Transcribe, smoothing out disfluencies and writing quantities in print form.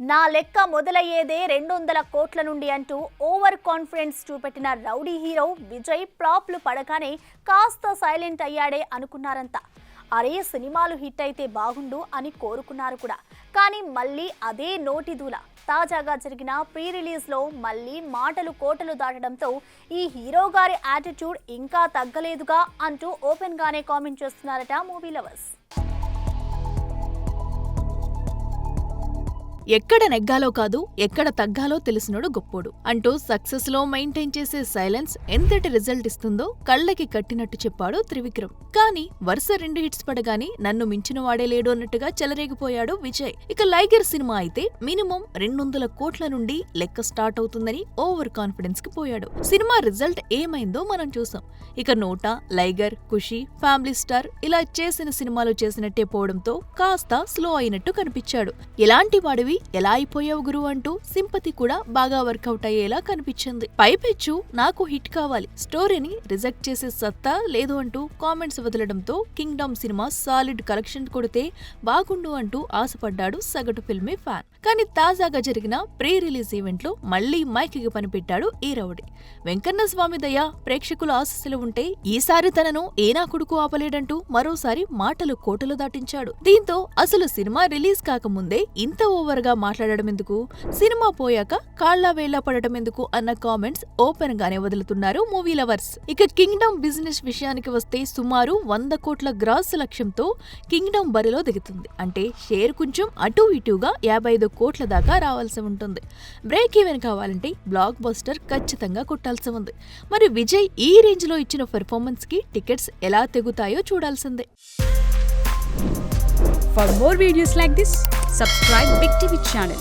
నా లెక్క మొదలయ్యేదే 200 కోట్ల నుండి అంటూ ఓవర్ కాన్ఫిడెన్స్ చూపెట్టిన రౌడీ హీరో విజయ్ ఫ్లాప్లు పడగానే కాస్త సైలెంట్ అయ్యాడే అనుకున్నారంతా. అరే సినిమాలు హిట్ అయితే బాగుండు అని కోరుకున్నారు కూడా. కానీ మళ్ళీ అదే నోటి దూల. తాజాగా జరిగిన ప్రీ రిలీజ్లో మళ్ళీ మాటలు కోటలు దాటడంతో ఈ హీరో గారి యాటిట్యూడ్ ఇంకా తగ్గలేదుగా అంటూ ఓపెన్గానే కామెంట్ చేస్తున్నారట మూవీ లవర్స్. ఎక్కడ నెగ్గాలో కాదు ఎక్కడ తగ్గాలో తెలిసినోడు గొప్పోడు అంటూ సక్సెస్ లో మెయింటైన్ చేసే సైలెన్స్ ఎంతటి రిజల్ట్ ఇస్తుందో కళ్ళకి కట్టినట్టు చెప్పాడు త్రివిక్రమ్. కానీ వరుస 2 హిట్స్ పడగానే నన్ను మించిన వాడే లేడు అన్నట్టుగా చెలరేగిపోయాడు విజయ్. ఇక లైగర్ సినిమా అయితే మినిమం 200 కోట్ల నుండి లెక్క స్టార్ట్ అవుతుందని ఓవర్ కాన్ఫిడెన్స్ కి పోయాడు. సినిమా రిజల్ట్ ఏమైందో మనం చూసాం. ఇక నోటా, లైగర్, ఖుషి, ఫ్యామిలీ స్టార్ ఇలా చేసిన సినిమాలు చేసినట్టే పోవడంతో కాస్త స్లో అయినట్టు కనిపించాడు. ఎలాంటి వాడివి ఎలా అయిపోయావు గురు అంటూ సింపతి కూడా బాగా వర్కౌట్ అయ్యేలా కనిపించింది. పైపెచ్చు నాకు హిట్ కావాలి, స్టోరీని రిజెక్ట్ చేసే సత్తా లేదు అంటూ కామెంట్స్ వదలడంతో కింగ్డమ్ సినిమా సాలిడ్ కలెక్షన్ కొడితే బాగుండు అంటూ ఆశపడ్డాడు సగటు ఫిల్మీ ఫ్యాన్. కానీ తాజాగా జరిగిన ప్రీ రిలీజ్ ఈవెంట్ లో మళ్లీ మైక్కి పనిపెట్టాడు ఈ రౌడీ. వెంకన్న స్వామి దయ ప్రేక్షకుల ఆశీస్సులు ఉంటే ఈసారి తనను ఏనా కొడుకు ఆపలేడంటూ మరోసారి మాటలు కోటలు దాటించాడు. దీంతో అసలు సినిమా రిలీజ్ కాకముందే ఇంత ఓవర్ గా మాట్లాడడం ఎందుకు, సినిమా పోయాక కాళ్లా వేళ్లా పడటం ఎందుకు అన్న కామెంట్స్ ఓపెన్ గానే వదులుతున్నారు మూవీ లవర్స్. ఇక కింగ్డమ్ బిజినెస్ విషయానికి వస్తే సుమారు 100 కోట్ల గ్రాస్ లక్ష్యంతో కింగ్డమ్ బరిలో దిగుతుంది. అంటే షేర్ కొంచెం అటూ ఇటూగా 55 కోట్ల దాకా రావాల్సి ఉంటుంది. బ్రేక్ ఈవెన్ కావాలంటే బ్లాక్ బస్టర్ ఖచ్చితంగా కొట్టాల్సి ఉంది. మరి విజయ్ ఈ రేంజ్ లో ఇచ్చిన పెర్ఫార్మెన్స్ కి టికెట్స్ ఎలా తెగుతాయో చూడాల్సిందే. For more videos like this, subscribe Big TV channel.